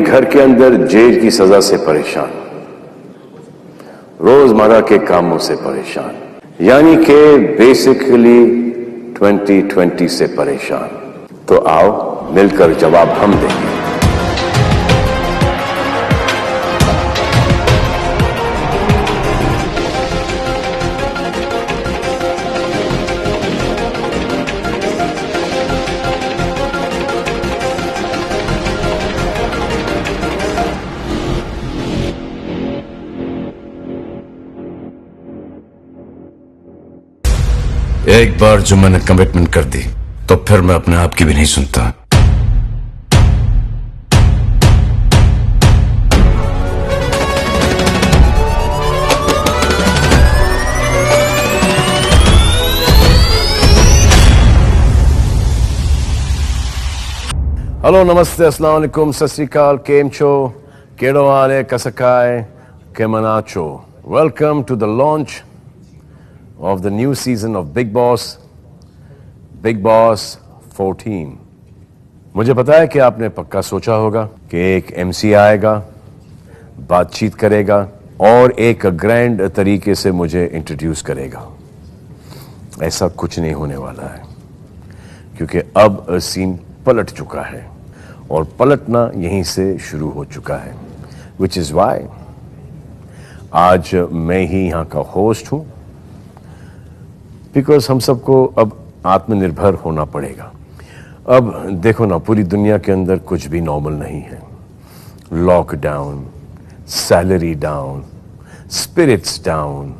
घर के अंदर जेल की सजा से परेशान, रोजमर्रा के कामों से परेशान, यानी कि बेसिकली 2020 से परेशान। तो आओ मिलकर जवाब हम देंगे। एक बार जो मैंने कमिटमेंट कर दी तो फिर मैं अपने आप की भी नहीं सुनता। हेलो, नमस्ते, अस्सलाम वालेकुम, सत श्री अकाल, केम छो, केड़ो हाल कसकाय, केमनाचो। Welcome to the launch of the new season of Bigg Boss 14। मुझे पता है कि आपने पक्का सोचा होगा कि एक MC आएगा, बातचीत करेगा और एक ग्रैंड तरीके से मुझे इंट्रोड्यूस करेगा। ऐसा कुछ नहीं होने वाला है, क्योंकि अब सीन पलट चुका है और पलटना यहीं से शुरू हो चुका है। विच इज़ वाई आज मैं ही यहाँ का होस्ट हूँ, बिकॉज हम सबको अब आत्मनिर्भर होना पड़ेगा। अब देखो ना, पूरी दुनिया के अंदर कुछ भी नॉर्मल नहीं है। Lockdown, salary down, spirits down,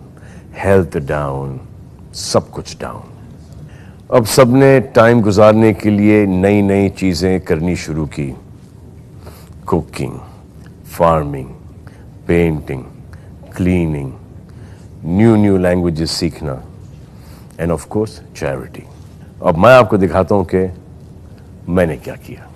health down, सब कुछ डाउन। अब सबने टाइम गुजारने के लिए नई नई चीज़ें करनी शुरू की। Cooking, farming, painting, cleaning, new languages सीखना एंड ऑफ कोर्स चैरिटी। अब मैं आपको दिखाता हूं कि मैंने क्या किया।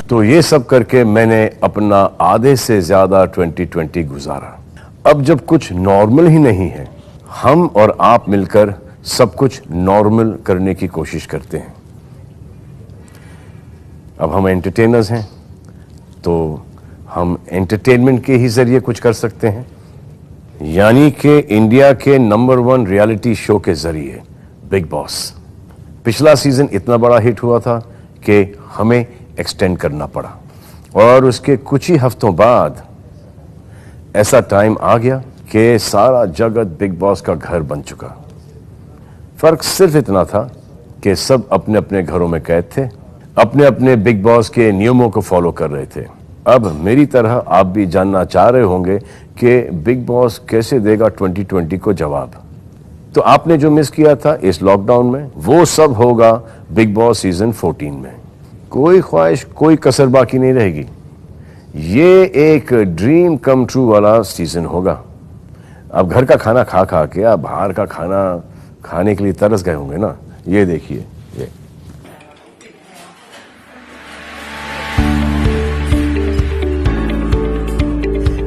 तो ये सब करके मैंने अपना आधे से ज्यादा 2020 गुजारा। अब जब कुछ नॉर्मल ही नहीं है, हम और आप मिलकर सब कुछ नॉर्मल करने की कोशिश करते हैं। अब हम एंटरटेनर्स हैं, तो हम एंटरटेनमेंट के ही जरिए कुछ कर सकते हैं, यानी कि इंडिया के नंबर 1 रियलिटी शो के जरिए बिग बॉस। पिछला सीजन इतना बड़ा हिट हुआ था कि हमें एक्सटेंड करना पड़ा, और उसके कुछ ही हफ्तों बाद ऐसा टाइम आ गया कि सारा जगत बिग बॉस का घर बन चुका। फर्क सिर्फ इतना था कि सब अपने अपने घरों में कैद थे, अपने अपने बिग बॉस के नियमों को फॉलो कर रहे थे। अब मेरी तरह आप भी जानना चाह रहे होंगे कि बिग बॉस कैसे देगा 2020 को जवाब। तो आपने जो मिस किया था इस लॉकडाउन में, वो सब होगा बिग बॉस सीजन 14 में। कोई ख्वाहिश, कोई कसर बाकी नहीं रहेगी। ये एक ड्रीम कम ट्रू वाला सीजन होगा। अब घर का खाना खा खा के आप बाहर का खाना खाने के लिए तरस गए होंगे ना। ये देखिए, ये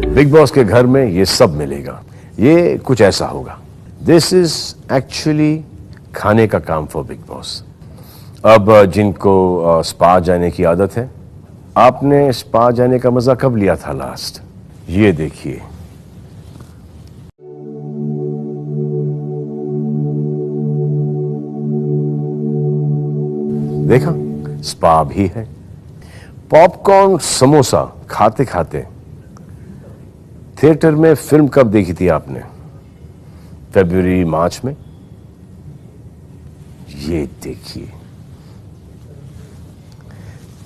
बिग बॉस के घर में ये सब मिलेगा। ये कुछ ऐसा होगा। दिस इज एक्चुअली खाने का काम फॉर बिग बॉस। अब जिनको स्पा जाने की आदत है, आपने स्पा जाने का मजा कब लिया था लास्ट? ये देखिए, देखा, स्पा भी है। पॉपकॉर्न समोसा खाते खाते थिएटर में फिल्म कब देखी थी आपने? फरवरी मार्च में। ये देखिए,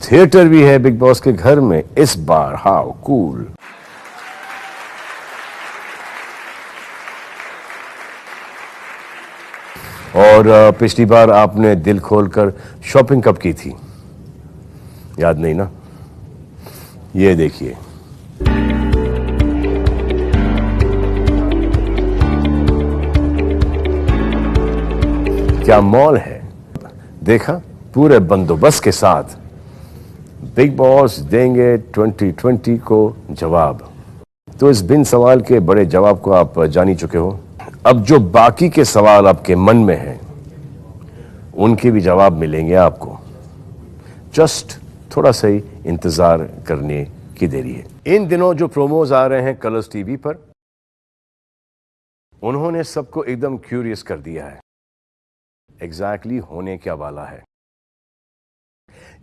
थिएटर भी है बिग बॉस के घर में इस बार। How cool. और पिछली बार आपने दिल खोलकर शॉपिंग कब की थी? याद नहीं ना? ये देखिए, क्या मॉल है। देखा, पूरे बंदोबस्त के साथ बिग बॉस देंगे 2020 को जवाब। तो इस बिन सवाल के बड़े जवाब को आप जान ही चुके हो। अब जो बाकी के सवाल आपके मन में हैं, उनके भी जवाब मिलेंगे आपको। जस्ट थोड़ा सा ही इंतजार करने की देरी है। इन दिनों जो प्रोमोज आ रहे हैं कलर्स टीवी पर, उन्होंने सबको एकदम क्यूरियस कर दिया है एग्जैक्टली होने क्या वाला है।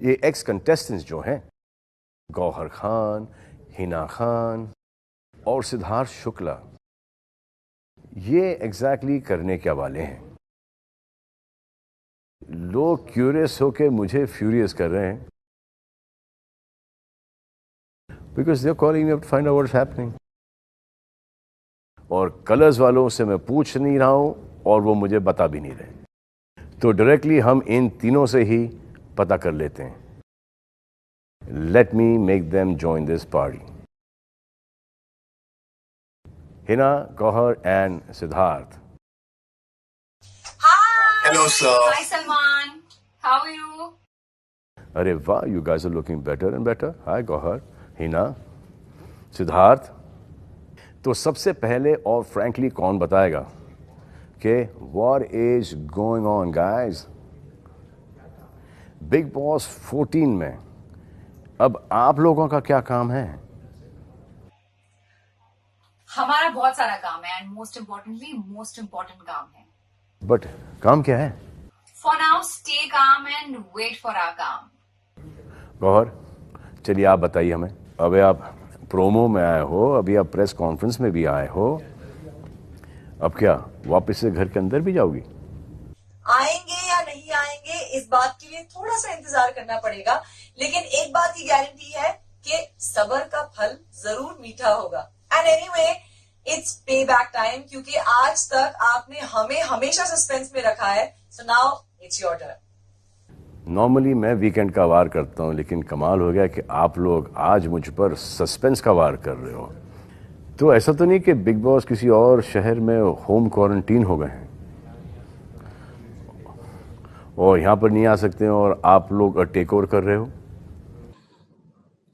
ये एक्स कंटेस्टेंट्स जो हैं, गौहर खान, हिना खान और सिद्धार्थ शुक्ला, ये एग्जैक्टली करने क्या वाले हैं। लोग क्यूरियस होके मुझे फ्यूरियस कर रहे हैं, because they are calling me up to find out what's happening. और कलर्स वालों से मैं पूछ नहीं रहा हूं और वो मुझे बता भी नहीं रहे, तो डायरेक्टली हम इन तीनों से ही पता कर लेते हैं। Let me make them join this party. Hina, Gauhar and Siddharth. Hi. Hello, sir. Hi, Salman. How are you? अरे वाह, you guys are looking better and better. Hi Gauahar, Hina, Siddharth. तो सबसे पहले और फ्रैंकली कौन बताएगा कि what is going on guys? Bigg Boss 14 में अब आप लोगों का क्या काम है? हमारा बहुत सारा काम है एंड मोस्ट इम्पोर्टेंट काम है। बट काम क्या है? For now stay calm and wait for our calm. Gauhar, चलिए आप बताइए हमें। अबे आप प्रोमो में आए हो, अभी आप प्रेस कॉन्फ्रेंस में भी आए हो, अब क्या वापस से घर के अंदर भी जाओगी? आएंगे या नहीं आएंगे इस बात के लिए थोड़ा सा इंतजार करना पड़ेगा, लेकिन एक बात की गारंटी है कि सब्र का फल जरूर मीठा होगा। एंड एनीवे, इट्स पे बैक टाइम, क्योंकि आज तक आपने हमें हमेशा सस्पेंस में रखा है। So now it's your turn. Normally मैं वीकेंड का वार करता हूं, लेकिन कमाल हो गया कि आप लोग आज मुझ पर सस्पेंस का वार कर रहे हो। तो ऐसा तो नहीं कि बिग बॉस किसी और शहर में होम क्वारंटीन हो गए हैं और यहां पर नहीं आ सकते हैं और आप लोग टेक ओवर कर रहे हो?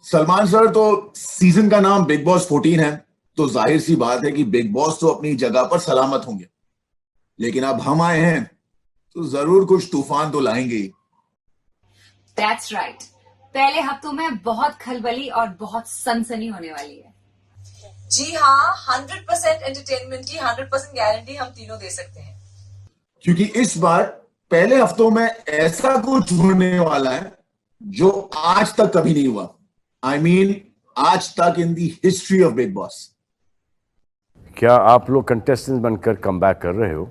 सलमान सर, तो सीजन का नाम बिग बॉस 14 है, तो जाहिर सी बात है कि बिग बॉस तो अपनी जगह पर सलामत होंगे, लेकिन अब हम आए हैं तो जरूर कुछ तूफान तो लाएंगे ही। That's right. पहले हफ्तों में बहुत खलबली और बहुत सनसनी होने वाली है। जी हाँ, 100% एंटरटेनमेंट की 100% गारंटी हम तीनों दे सकते हैं, क्योंकि इस बार पहले हफ्तों में ऐसा कुछ होने वाला है जो आज तक कभी नहीं हुआ। आई मीन आज तक इन दी हिस्ट्री ऑफ बिग बॉस। क्या आप लोग कंटेस्टेंट्स बनकर कमबैक कर रहे हो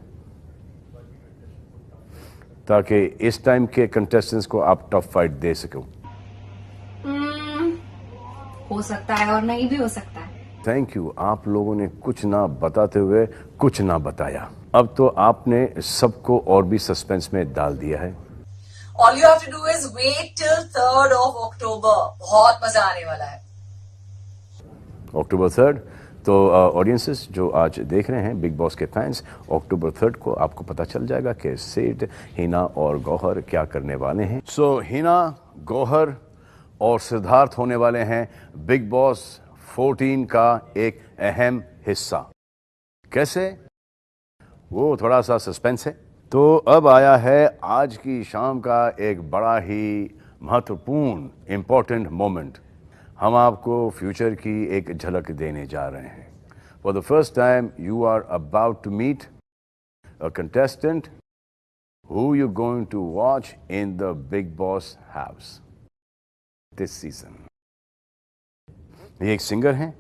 ताकि इस टाइम के कंटेस्टेंट्स को आप टफ फाइट दे सको? हो सकता है और नहीं भी हो सकता है। थैंक यू, आप लोगों ने कुछ ना बताते हुए कुछ ना बताया। अब तो आपने सबको और भी सस्पेंस में डाल दिया है। All you have to do is wait till 3rd of October। बहुत मजा आने वाला है। अक्टूबर 3rd। तो ऑडियंसेस जो आज देख रहे हैं, बिग बॉस के फैंस, अक्टूबर 3rd को आपको पता चल जाएगा कि सिड, हिना और गौहर क्या करने वाले हैं। सो हिना, गौहर और सिद्धार्थ होने वाले हैं बिग बॉस 14 का एक अहम हिस्सा। कैसे? वो थोड़ा सा सस्पेंस है। तो अब आया है आज की शाम का एक बड़ा ही महत्वपूर्ण इंपॉर्टेंट मोमेंट। हम आपको फ्यूचर की एक झलक देने जा रहे हैं. For the first time you are about to meet a contestant who you're going to watch in the Bigg Boss house this season. ये एक सिंगर हैं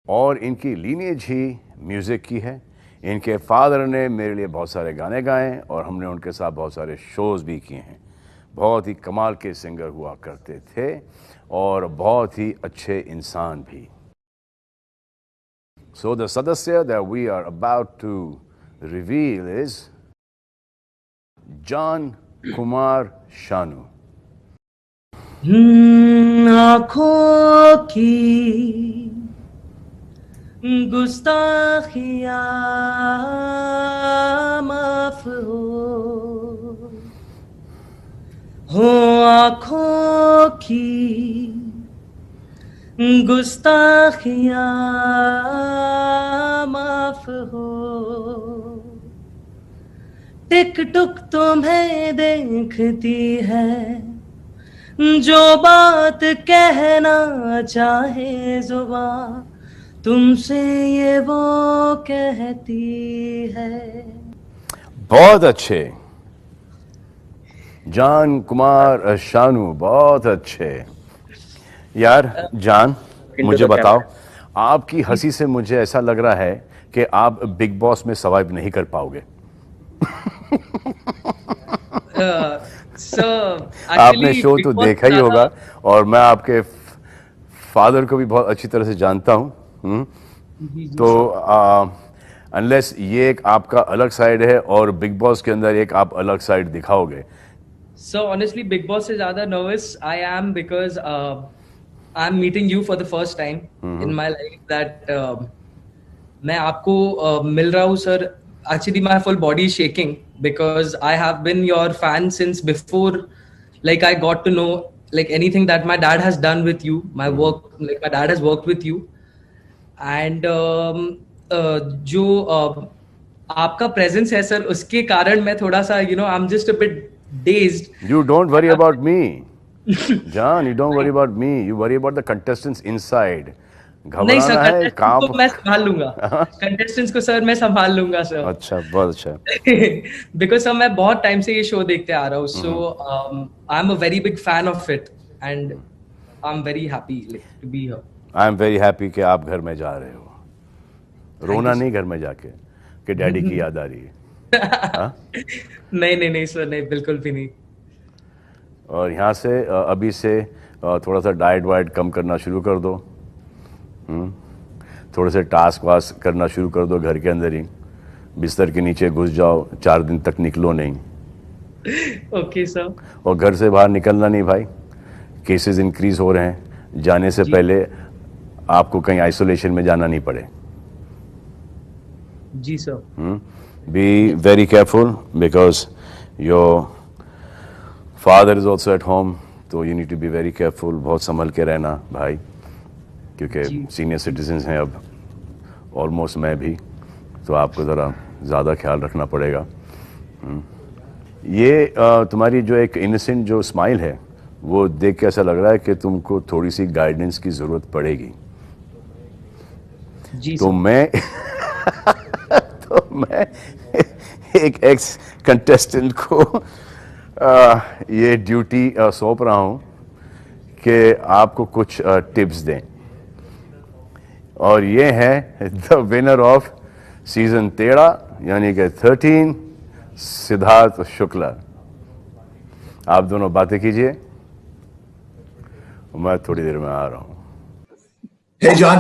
और इनकी लीनेज ही म्यूजिक की है. इनके फादर ने मेरे लिए बहुत सारे गाने गाए और हमने उनके साथ बहुत सारे शोज भी किए हैं. बहुत ही कमाल के सिंगर हुआ करते थे और बहुत ही अच्छे इंसान भी. So the सदस्य that we are about to reveal is Jaan Kumar Sanu. आँखों की गुस्ताखियाँ माफ हो आँखों की गुस्ताखियाँ माफ हो. टिक टुक तुम्हें देखती है, जो बात कहना चाहे जुबां तुमसे ये वो कहती है. बहुत अच्छे जॉन कुमार शानू, बहुत अच्छे. यार जान, मुझे बताओ, आपकी हंसी से मुझे ऐसा लग रहा है कि आप बिग बॉस में सर्वाइव नहीं कर पाओगे. आपने शो तो देखा ही होगा और मैं आपके फादर को भी बहुत अच्छी तरह से जानता हूँ. तो अनलेस ये एक आपका अलग साइड है और बिग बॉस के अंदर एक आप अलग साइड दिखाओगे. So honestly, Bigg Boss से ज़्यादा nervous I am because I'm meeting you for the first time in my life. That मैं आपको मिल रहा हूँ sir. Actually, my full body is shaking because I have been your fan since before. Like I got to know like anything that my dad has done with you. My work, like my dad has worked with you, and जो आपका presence है sir, उसके कारण मैं थोड़ा सा I'm just a bit dazed. You don't worry about me, John. You don't worry about me. You worry about the contestants inside. नहीं sir, घबराना है काम को मैं संभाल लूंगा. कंटेस्टेंट्स को सर मैं संभाल लूंगा सर. अच्छा, बहुत अच्छा. बिकॉज सर मैं बहुत टाइम से ये शो देखते आ रहा हूँ. So I am a very big fan of it and I am very happy to be here. I am very happy कि आप घर में जा रहे हो. रोना नहीं घर में जाके कि डैडी की याद आ रही है. नहीं सर, नहीं, बिल्कुल भी नहीं. और यहाँ से अभी से थोड़ा सा डाइट वाइट कम करना शुरू कर दो. थोड़े से टास्क वास्क करना शुरू कर दो घर के अंदर ही. बिस्तर के नीचे घुस जाओ, 4 दिन तक निकलो नहीं. Okay sir. और घर से बाहर निकलना नहीं भाई. केसेस इंक्रीज हो रहे हैं. जाने से पहले आपको कहीं आइसोलेशन में जाना नहीं पड़े. जी sir. Be very careful because your father is also at home. तो you need to be very careful. बहुत संभल के रहना भाई, क्योंकि सीनियर सिटीजन्स हैं अब, ऑलमोस्ट मैं भी. तो आपको ज़रा ज़्यादा ख्याल रखना पड़ेगा. ये तुम्हारी जो एक इनोसेंट जो स्माइल है वो देख के ऐसा लग रहा है कि तुमको थोड़ी सी गाइडेंस की ज़रूरत पड़ेगी. जी तो मैं एक एक्स कंटेस्टेंट को ये ड्यूटी सौंप रहा हूँ कि आपको कुछ टिप्स दें. और ये है द विनर ऑफ सीजन 13 यानी कि 13, सिद्धार्थ शुक्ला. आप दोनों बातें कीजिए, मैं थोड़ी देर में आ रहा हूँ. Hey John,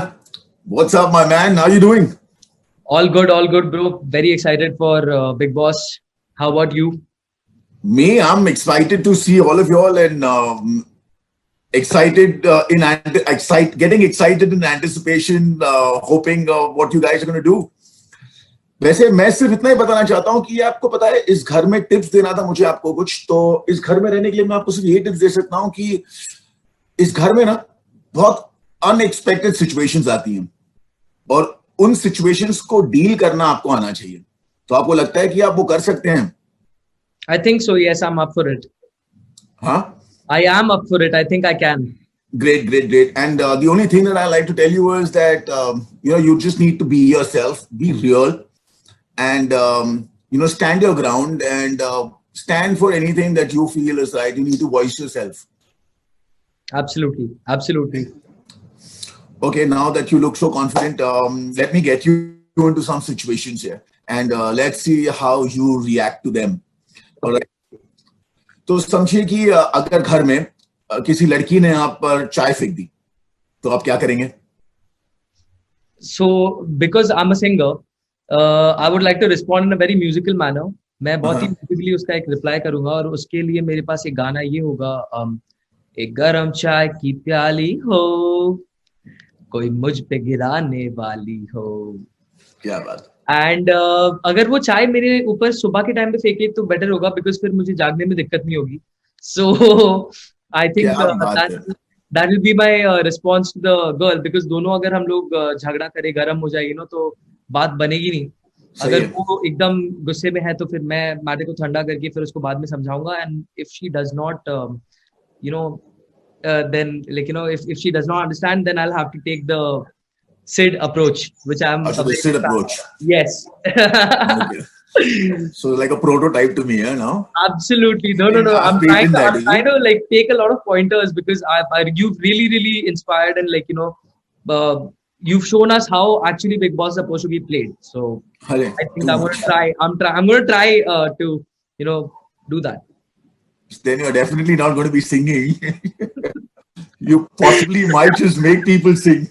what's up my man? How you doing? All good bro. Very excited for Bigg Boss. How about you? Me, I'm excited to see all of y'all and getting excited in anticipation, hoping what you guys are going to do. वैसे मैं सिर्फ इतना ही बताना चाहता हूँ कि आपको पता है, इस घर में टिप्स देना था मुझे आपको कुछ. तो इस घर में रहने के लिए मैं आपको सिर्फ ये टिप्स दे सकता हूँ कि इस घर में ना बहुत अनएक्सपेक्टेड सिचुएशंस आती हैं और उन सिचुएशंस को डील करना आपको आना चाहिए. तो आपको लगता है कि आप वो कर सकते हैं? I think so. Yes, I'm up for it. हाँ, I am up for it. I think I can. Great. And the only thing that I like to tell you is that you just need to be yourself, be real, and stand your ground and stand for anything that you feel is right. You need to voice yourself. Absolutely. Okay, now that you look so confident, let me get you into some situations here, and let's see how you react to them. All right. तो समझिए कि अगर घर में किसी लड़की ने आप पर चाय फेंक दी, तो आप क्या करेंगे? So because I'm a singer, I would like to respond in a very musical manner. मैं बहुत ही musically उसका एक reply करूंगा, और उसके लिए मेरे पास एक गाना ये होगा, एक गरम चाय की प्याली हो, कोई मुझ पे गिराने वाली हो. क्या बात. एंड अगर वो चाय मेरे ऊपर सुबह के टाइम पे फेंके तो बेटर होगा, बिकॉज फिर मुझे जागने में दिक्कत नहीं होगी. So I think that will be my response to the girl, because दोनों अगर हम लोग झगड़ा करें, गर्म हो जाएगी ना, तो बात बनेगी नहीं. अगर वो एकदम गुस्से में है तो फिर मैं मैटर को ठंडा करके फिर उसको बाद में समझाऊंगा. And if she does not then if she does not understand, then I'll have to take the Sid approach, which I'm the Sid approach. Yes. Okay. So like a prototype to me, now. Absolutely. No. I'm trying to like take a lot of pointers, because you've really inspired, and you've shown us how actually Bigg Boss is supposed to be played. So I think I'm going to try. I'm going to try to do that. Then you're definitely not going to be singing. You possibly might just make people sing.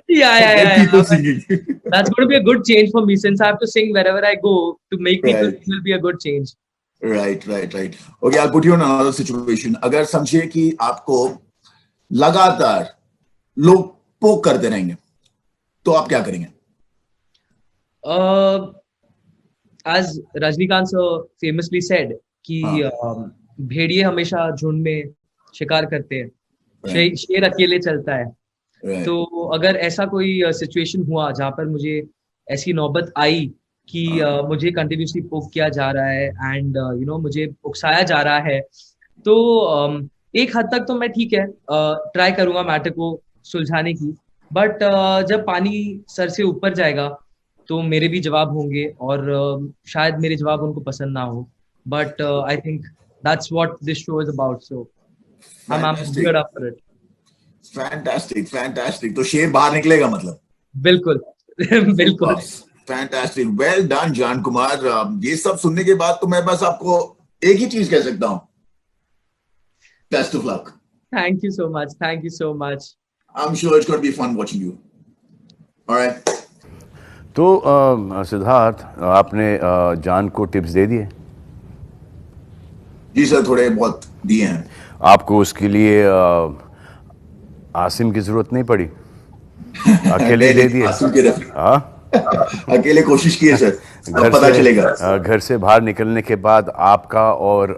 Yeah. People singing. That's going to be a good change for me, since I have to sing wherever I go. To make people sing will be a good change. Right. Okay, I'll put you in another situation. अगर समझिए कि आपको लगातार लोग पोक करते रहेंगे, तो आप क्या करेंगे? As Rajnikant sir famously said, कि भेड़िए हमेशा झुंड में शिकार करते हैं, शेर अकेले चलता है. तो अगर ऐसा कोई सिचुएशन हुआ जहां पर मुझे ऐसी नौबत आई कि मुझे कंटिन्यूसली पोक किया जा रहा है, एंड मुझे उकसाया जा रहा है, तो एक हद तक तो मैं ठीक है ट्राई करूंगा मैटर को सुलझाने की. बट जब पानी सर से ऊपर जाएगा तो मेरे भी जवाब होंगे, और शायद मेरे जवाब उनको पसंद ना हो. But I think that's what this show is about. So I'm good up for it. Fantastic. तो शेर बाहर निकलेगा मतलब? बिल्कुल. Fantastic. Well done, जान कुमार. ये सब सुनने के बाद तो मैं बस आपको एक ही चीज कह सकता हूँ, best of luck. Thank you so much. I'm sure it's going to be fun watching you. All right. तो सिद्धार्थ, आपने जान को टिप्स दे दिए? जी सर, थोड़े बहुत दिए हैं. आपको उसके लिए आसिम की जरूरत नहीं पड़ी? अकेले दे दिए? अकेले कोशिश की है सर. पता चलेगा. घर से बाहर निकलने के बाद आपका और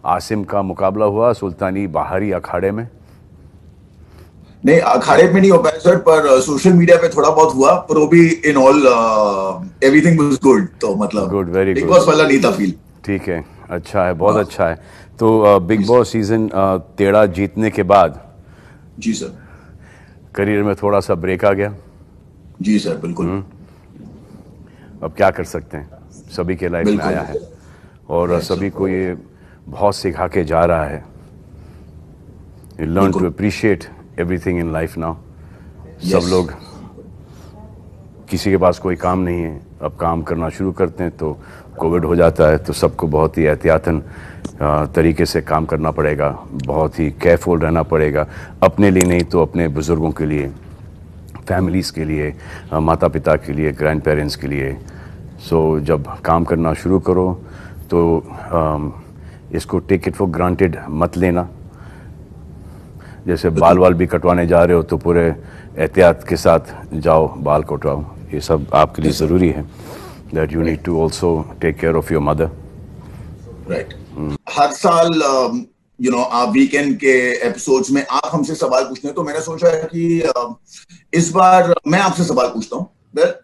आसिम का मुकाबला हुआ सुल्तानी बाहरी अखाड़े में? नहीं, अखाड़े में नहीं हो पाया सर, पर सोशल मीडिया पे थोड़ा बहुत हुआ. पर वो भी in all everything was good. तो मतलब good, very good. Big boss वाला नहीं था फील. ठीक है, अच्छा है, बहुत अच्छा है. तो बिग बॉस सीजन 13 जीतने के बाद जी सर, करियर में थोड़ा सा ब्रेक आ गया? जी सर, बिल्कुल. अब क्या कर सकते हैं, सभी के लाइफ में आया है, और सभी को ये बहुत सिखा के जा रहा है. You learn to appreciate everything in life now. सब लोग, किसी के पास कोई काम नहीं है, अब काम करना शुरू करते हैं तो कोविड हो जाता है, तो सबको बहुत ही एहतियातन तरीके से काम करना पड़ेगा, बहुत ही केयरफुल रहना पड़ेगा, अपने लिए नहीं तो अपने बुज़ुर्गों के लिए, फैमिलीज़ के लिए, माता पिता के लिए, ग्रैंड पेरेंट्स के लिए. सो जब काम करना शुरू करो तो इसको टेक इट फॉर ग्रांटेड मत लेना. जैसे बाल भी कटवाने जा रहे हो तो पूरे एहतियात के साथ जाओ, बाल कटवाओ. ये सब आपके लिए ज़रूरी है. That you need to also take care of your mother. Right. हर साल आप वीकेंड के एपिसोड्स में आप हमसे सवाल पूछते हैं, तो मैंने सोचा कि इस बार मैं आपसे सवाल पूछता हूँ.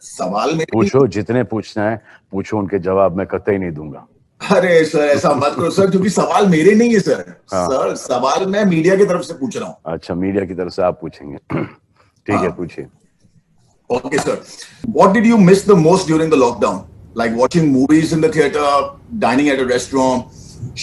सवाल में पूछो, जितने पूछना है पूछो, उनके जवाब मैं कतई नहीं दूंगा. अरे सर ऐसा मत करो सर, क्योंकि सवाल मेरे नहीं है सर। हाँ। सर सवाल मैं मीडिया की तरफ से पूछ रहा हूँ। अच्छा, मीडिया की तरफ से आप पूछेंगे। ठीक है, हाँ। पूछिए। Okay, sir. What did you miss the most during the lockdown? Like watching movies in the theater, dining at a restaurant,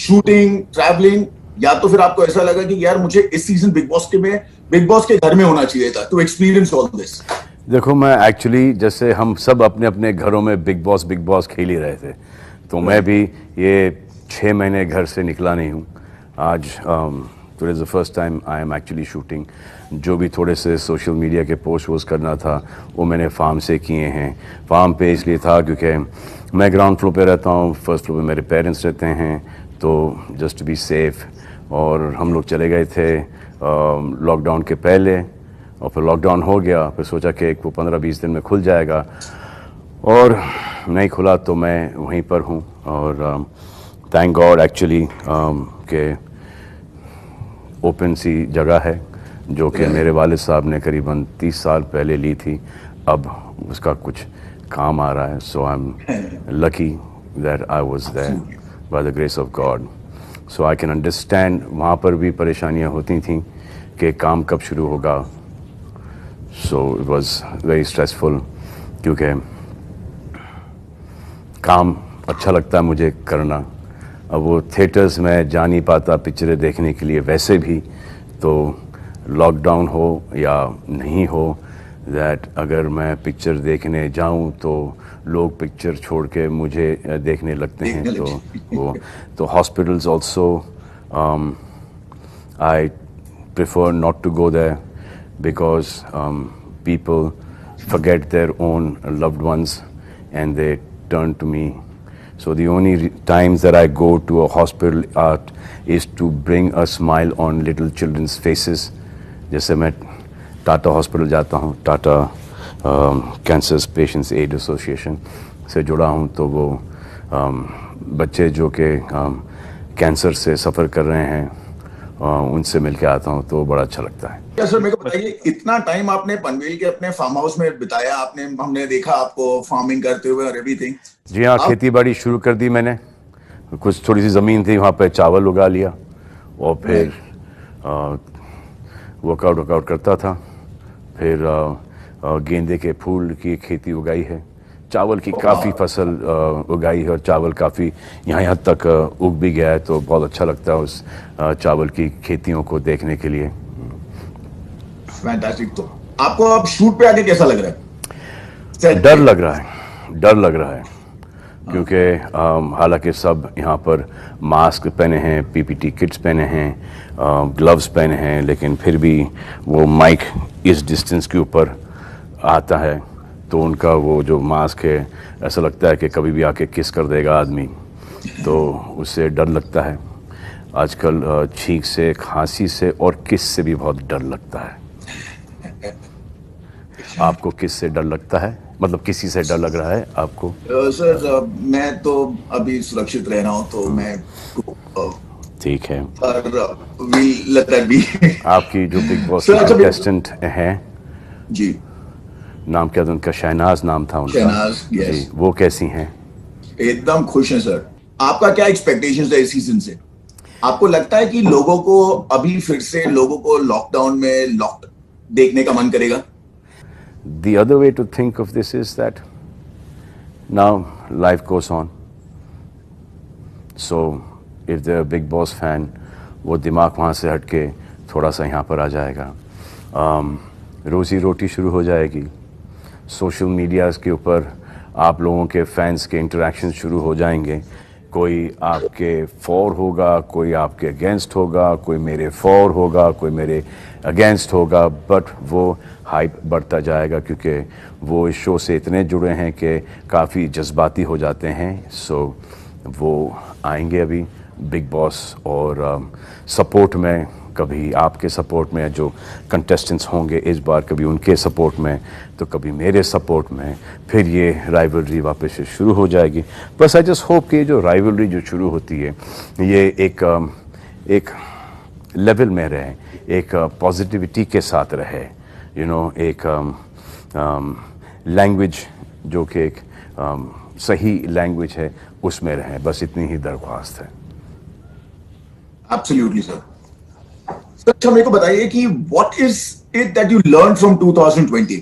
shooting, traveling, या तो फिर आपको ऐसा लगा कि यार मुझे इस सीजन बिग बॉस के घर में होना चाहिए था टू एक्सपीरियंस ऑल दिस? देखो, मैं एक्चुअली जैसे हम सब अपने अपने घरों में बिग बॉस खेल ही रहे थे, तो मैं भी ये 6 महीने घर से निकला नहीं हूँ। आज today is the first time I am actually shooting. जो भी थोड़े से सोशल मीडिया के पोस्ट वोस्ट करना था वो मैंने फार्म से किए हैं। फार्म पे इसलिए था क्योंकि मैं ग्राउंड फ्लोर पे रहता हूँ, फर्स्ट फ्लोर पे मेरे पेरेंट्स रहते हैं, तो जस्ट टू बी सेफ। और हम लोग चले गए थे लॉकडाउन के पहले, और फिर लॉकडाउन हो गया, फिर सोचा कि वो 15-20 दिन में खुल जाएगा, और नहीं खुला तो मैं वहीं पर हूँ। और थैंक गॉड एक्चुअली कि ओपन सी जगह है जो कि मेरे वालिद साहब ने करीबन 30 साल पहले ली थी, अब उसका कुछ काम आ रहा है। So I am lucky that I was there by the grace of God. So I can understand, वहाँ पर भी परेशानियाँ होती थी कि काम कब शुरू होगा। So it was very stressful, क्योंकि काम अच्छा लगता है मुझे करना। अब वो थिएटर्स में जा नहीं पाता पिक्चरें देखने के लिए वैसे भी, तो लॉकडाउन हो या नहीं हो, दैट अगर मैं पिक्चर देखने जाऊं तो लोग पिक्चर छोड़ के मुझे देखने लगते हैं। तो hospitals also I prefer not to go there because people forget their own loved ones and they turn to me. So the only times that I go to a hospital is to bring a smile on little children's faces. जैसे मैं Tata hospital जाता हूँ, Tata cancer patients aid association से जुड़ा हूँ, तो वो बच्चे जो कि कैंसर से सफ़र कर रहे हैं उनसे मिल के आता हूँ, तो बड़ा अच्छा लगता है। क्या सर, मेरे को बताइए, इतना टाइम आपने पनवेल के अपने फार्म हाउस में बिताया, हमने देखा आपको फार्मिंग करते हुए और एवरीथिंग। जी हाँ, खेती बाड़ी शुरू कर दी मैंने। कुछ थोड़ी सी ज़मीन थी, वहाँ पे चावल उगा लिया, और फिर वर्कआउट करता था। फिर गेंदे के फूल की खेती उगाई है, चावल की काफ़ी फसल उगाई है, और चावल काफ़ी यहाँ तक उग भी गया है, तो बहुत अच्छा लगता है उस चावल की खेतियों को देखने के लिए। फैंटास्टिक। तो आपको अब शूट पे आके कैसा लग रहा है? डर लग रहा है क्योंकि हालांकि सब यहाँ पर मास्क पहने हैं, पीपीटी किट्स पहने हैं, ग्लव्स पहने हैं, लेकिन फिर भी वो माइक इस डिस्टेंस के ऊपर आता है, तो उनका वो जो मास्क है ऐसा लगता है कि कभी भी आके किस कर देगा आदमी, तो उससे डर लगता है। आजकल छींक से, खांसी से और किस से भी बहुत डर लगता है। आपको किस से डर लगता है? मतलब किसी से डर लग रहा है आपको? सर मैं तो अभी सुरक्षित रह रहा हूँ, तो मैं ठीक है। आपकी जो बिग बॉस कंटेस्टेंट हैं जी, नाम क्या था उनका? शहनाज नाम था उनका। शहनाज, yes. जी, वो कैसी हैं? एकदम खुश हैं सर। आपका क्या एक्सपेक्टेशंस है इस सीजन से? आपको लगता है कि लोगों को अभी फिर से लॉकडाउन में लॉक्ड देखने का मन करेगा? The other way to think of this is that now life goes on. So if they're a Big Boss fan, वो दिमाग वहाँ से हट के थोड़ा सा यहाँ पर आ जाएगा। रोज़ी रोटी शुरू हो जाएगी। सोशल मीडियाज़ के ऊपर आप लोगों के फैंस के इंटरेक्शन शुरू हो जाएंगे। कोई आपके फॉर होगा, कोई आपके अगेंस्ट होगा, कोई मेरे फॉर होगा, कोई मेरे अगेंस्ट होगा, बट वो हाइप बढ़ता जाएगा क्योंकि वो इस शो से इतने जुड़े हैं कि काफ़ी जज्बाती हो जाते हैं। सो वो आएंगे अभी बिग बॉस, और सपोर्ट में, कभी आपके सपोर्ट में, जो कंटेस्टेंट्स होंगे इस बार कभी उनके सपोर्ट में, तो कभी मेरे सपोर्ट में, फिर ये राइवलरी वापस से शुरू हो जाएगी। बस आई जस्ट होप कि जो राइवलरी जो शुरू होती है ये एक लेवल में रहे, एक पॉजिटिविटी के साथ रहे, यू नो, एक लैंग्वेज जो कि एक सही लैंग्वेज है उसमें रहें, बस इतनी ही दरख्वास्त है। Absolutely sir. अच्छा मेरे को बताइए कि what is it that you learn from 2020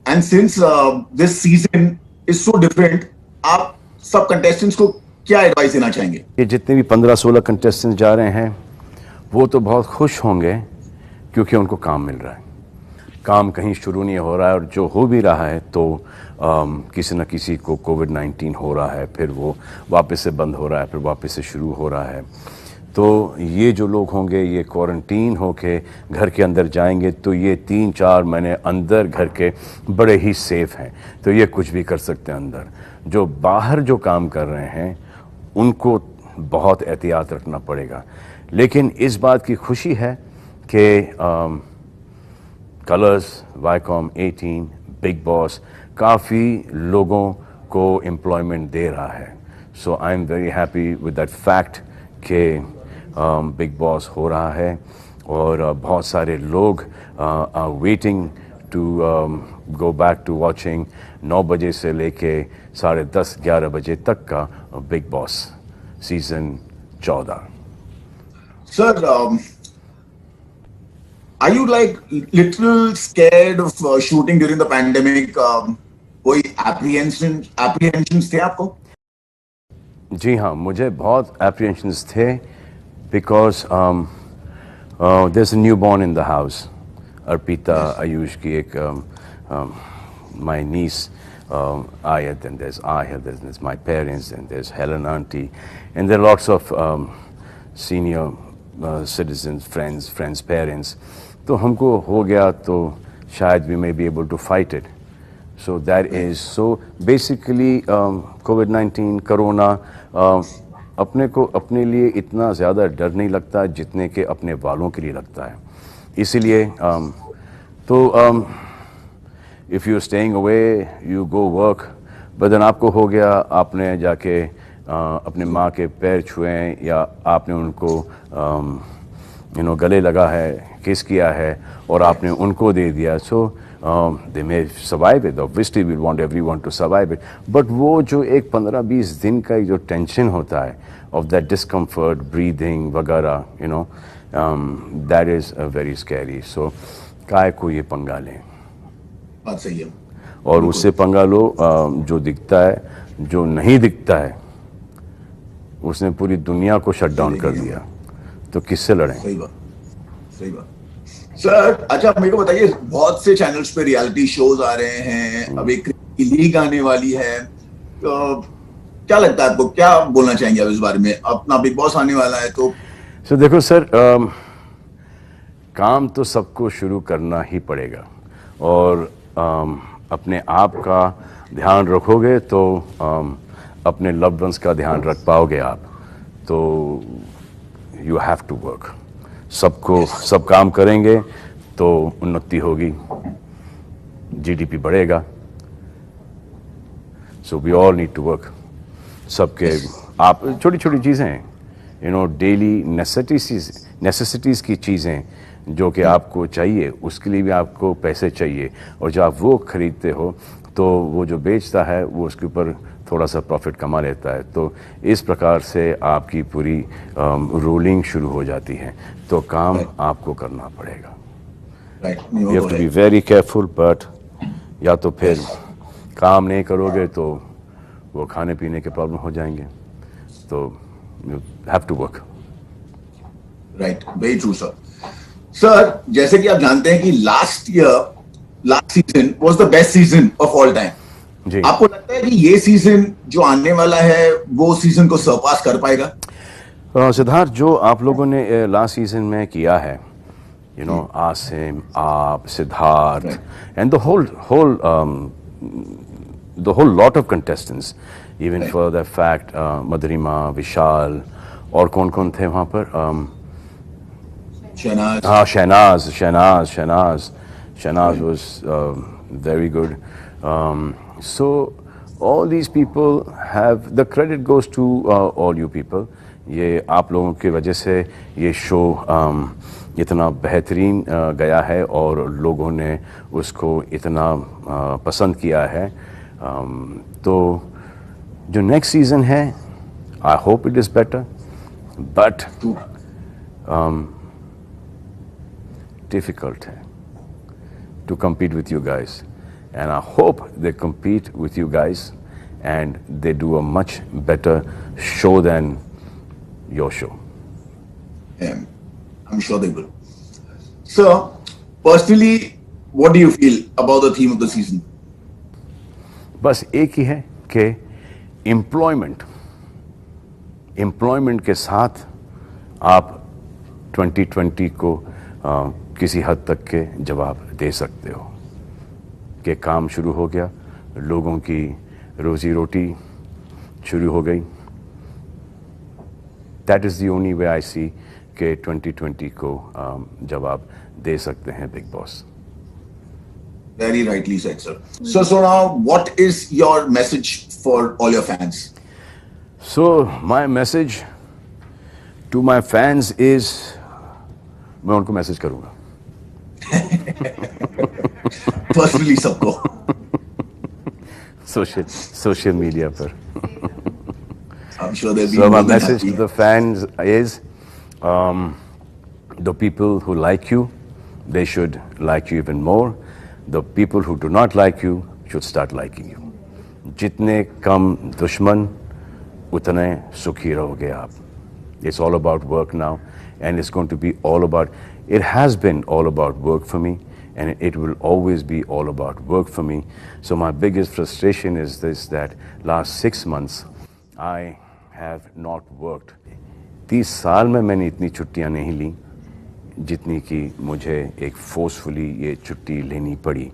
and since this season is so different, आप सब कंटेस्टेंट्स को क्या एडवाइस देना चाहेंगे? ये जितने भी 15-16 कंटेस्टेंट्स जा रहे हैं वो तो बहुत खुश होंगे क्योंकि उनको काम मिल रहा है। काम कहीं शुरू नहीं हो रहा है, और जो हो भी रहा है तो किसी न किसी को कोविड-19 हो रहा है, फिर वो वापस से बंद हो रहा है, फिर वापस से शुरू हो रहा है। तो ये जो लोग होंगे ये क्वारंटीन होके घर के अंदर जाएंगे, तो ये 3-4 महीने अंदर घर के बड़े ही सेफ हैं, तो ये कुछ भी कर सकते हैं अंदर। जो बाहर जो काम कर रहे हैं उनको बहुत एहतियात रखना पड़ेगा। लेकिन इस बात की खुशी है कि कलर्स, वाईकॉम 18, बिग बॉस काफ़ी लोगों को एम्प्लॉयमेंट दे रहा है। So I am very happy with that fact कि बिग बॉस हो रहा है, और बहुत सारे लोग are waiting to go back to watching 9 बजे से लेके 10:30-11 बजे तक का Bigg Boss season 14। Sir, are you like little scared of shooting during the pandemic? कोई apprehensions थे आपको? जी हाँ, मुझे बहुत apprehensions थे because there's a newborn in the house. Arpita Ayush की एक my niece Ayat, and there's Ayat, there's my parents, and there's Helen auntie, and there are lots of senior citizens, friends, parents. तो हमको हो गया तो शायद we may be able to fight it. So that is so basically COVID-19 corona अपने को अपने लिए इतना ज़्यादा डर नहीं लगता जितने के अपने वालों के लिए लगता है। इसीलिए तो if you're staying away, you go work, but then आपको हो गया, आपने जाके अपने माँ के पैर छुए या आपने उनको गले लगा है, किस किया है और आपने उनको दे दिया, so they may survive it. Obviously we want everyone to survive it, but वो जो एक 15-20 दिन का जो टेंशन होता है of that discomfort, breathing वगैरह, that is very scary. So काय को ये पंगा लें, बात सही है। और उससे पंगा लो जो दिखता है, जो नहीं दिखता है उसने पूरी दुनिया को शट डाउन कर दिया, तो किससे लड़ें? सही बात, सही बात। सर अच्छा मेरे को बताइए, बहुत से चैनल्स पे रियलिटी शोज आ रहे हैं, अब एक लीग आने वाली है, तो क्या लगता है आपको, क्या बोलना चाहेंगे आप इस बारे में? अपना बिग बॉस आने वाला है तो देखो सर, काम तो सबको शुरू करना ही पड़ेगा, और अपने आप का ध्यान रखोगे तो अपने लव्ड वंस का ध्यान रख पाओगे आप, तो यू हैव टू वर्क। सब काम करेंगे तो उन्नति होगी, जीडीपी बढ़ेगा, so we all need to work. सबके आप छोटी छोटी चीज़ें हैं, डेली नेसेसिटीज़ की चीज़ें जो कि आपको चाहिए, उसके लिए भी आपको पैसे चाहिए, और जब आप वो खरीदते हो तो वो जो बेचता है वो उसके ऊपर थोड़ा सा प्रॉफिट कमा लेता है, तो इस प्रकार से आपकी पूरी रूलिंग शुरू हो जाती है, तो काम आपको करना पड़ेगा। You have to be very careful, but या तो फिर काम नहीं करोगे तो वो खाने पीने के प्रॉब्लम हो जाएंगे, तो you have to work. Right, very true sir. Sir जैसे कि आप जानते हैं कि last season was the best season of all time, आपको लगता है कि ये सीजन जो आने वाला है वो सीजन को सरपास कर पाएगा? सिद्धार्थ, जो आप लोगों ने लास्ट सीजन में किया है, आसिम, आप, Siddharth, and the whole lot of contestants, even for the fact Madhurima, Vishal, और कौन कौन थे वहां पर? Shehnaaz was very good. So all these people have, the credit goes to all you people. ये आप लोगों की वजह से ये शो इतना बेहतरीन गया है और लोगों ने उसको इतना पसंद किया है, तो जो नेक्स्ट सीजन है, I hope it is better, but difficult है to compete with you guys, and I hope they compete with you guys and they do a much better show than your show. Yeah, I'm sure they will. So, personally, what do you feel about the theme of the season? बस एक ही है कि employment के साथ आप 2020 को किसी हद तक के जवाब दे सकते हो कि काम शुरू हो गया, लोगों की रोजी रोटी शुरू हो गई. That is the only way I see कि 2020 को जवाब दे सकते हैं Bigg Boss. Very rightly said, sir. So now, what is your message for all your fans? So my message to my fans is, मैं उनको मैसेज करूँगा Personally, सबको. सोशल मीडिया पर. I'm sure they'll be So my more than message happy. to the fans is, the people who like you, they should like you even more. The people who do not like you should start liking you. जितने कम दुश्मन, उतने सुखी रहोगे आप. It's all about work now, and it's going to be all about, it has been all about work for me, and it will always be all about work for me. So my biggest frustration is this, that last 6 months, I have not worked. 30 साल में मैंने इतनी छुट्टियां नहीं ली जितनी कि मुझे एक फोर्सफुली ये छुट्टी लेनी पड़ी.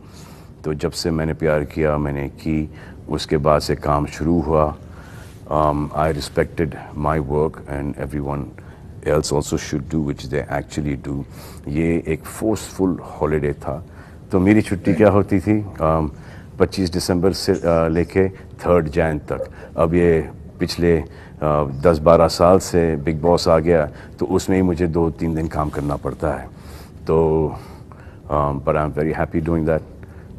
तो जब से मैंने प्यार किया, मैंने की, उसके बाद से काम शुरू हुआ. I respected my work and everyone else also should do, which they actually do. ये एक forceful holiday था. तो मेरी छुट्टी क्या होती थी, 25 दिसंबर से लेके 3 जैन तक. अब ये पिछले 10-12 साल से बिग बॉस आ गया, तो उसमें ही मुझे 2-3 दिन काम करना पड़ता है. तो but I'm very happy doing that.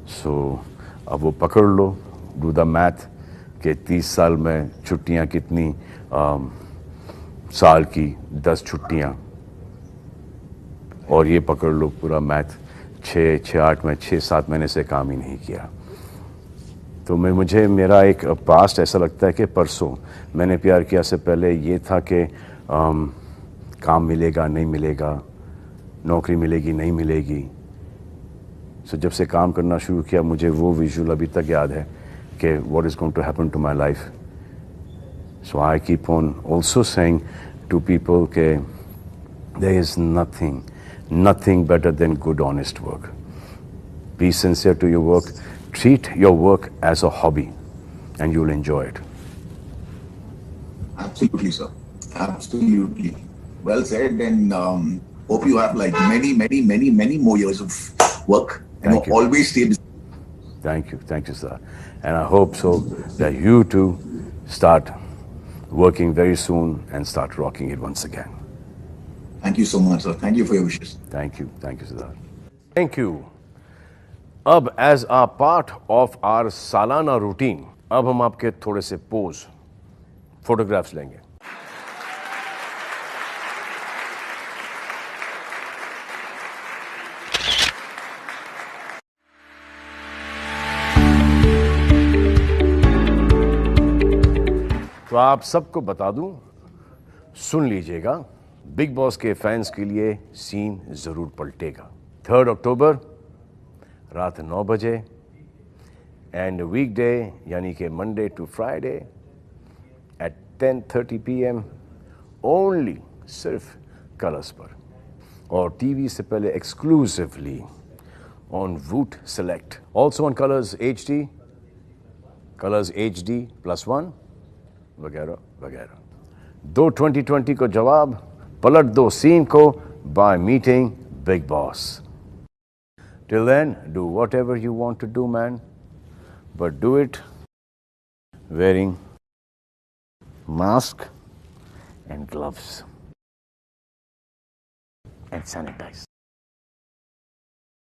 So अब वो पकड़ लो, do the math कि 30 साल में छुट्टियां कितनी, साल की 10 छुट्टियां, और ये पकड़ लो पूरा मैथ, 6-8 में 6-7 महीने से काम ही नहीं किया. तो मुझे मेरा एक पास्ट ऐसा लगता है कि परसों मैंने प्यार किया से पहले ये था कि काम मिलेगा नहीं मिलेगा, नौकरी मिलेगी नहीं मिलेगी. सो जब से काम करना शुरू किया, मुझे वो विजुअल अभी तक याद है कि what is going to happen to my life. So I keep on also saying to people that there is nothing better than good, honest work. Be sincere to your work. Treat your work as a hobby, and you'll enjoy it. Absolutely, sir. Absolutely. Well said, and hope you have like many more years of work. Thank you. Always stay busy. Thank you, sir. And I hope so that you too start working very soon and start rocking it once again. Thank you so much, sir. Thank you for your wishes. Thank you, Sidharth. Thank you. अब as a part of our सालाना routine, अब हम आपके थोड़े से pose photographs लेंगे. तो आप सबको बता दूं, सुन लीजिएगा, बिग बॉस के फैंस के लिए सीन जरूर पलटेगा. 3 अक्टूबर रात 9 बजे, एंड वीकडे यानी कि Monday to Friday at 10:30 PM only, सिर्फ कलर्स पर, और टीवी से पहले exclusively on Voot Select, also on Colors HD, Colors HD +1 वगैरह वगैरह. दो 2020 को जवाब, पलट दो सीन को by meeting Big Boss. Till then, do whatever you want to do, man, but do it wearing mask and gloves and sanitize.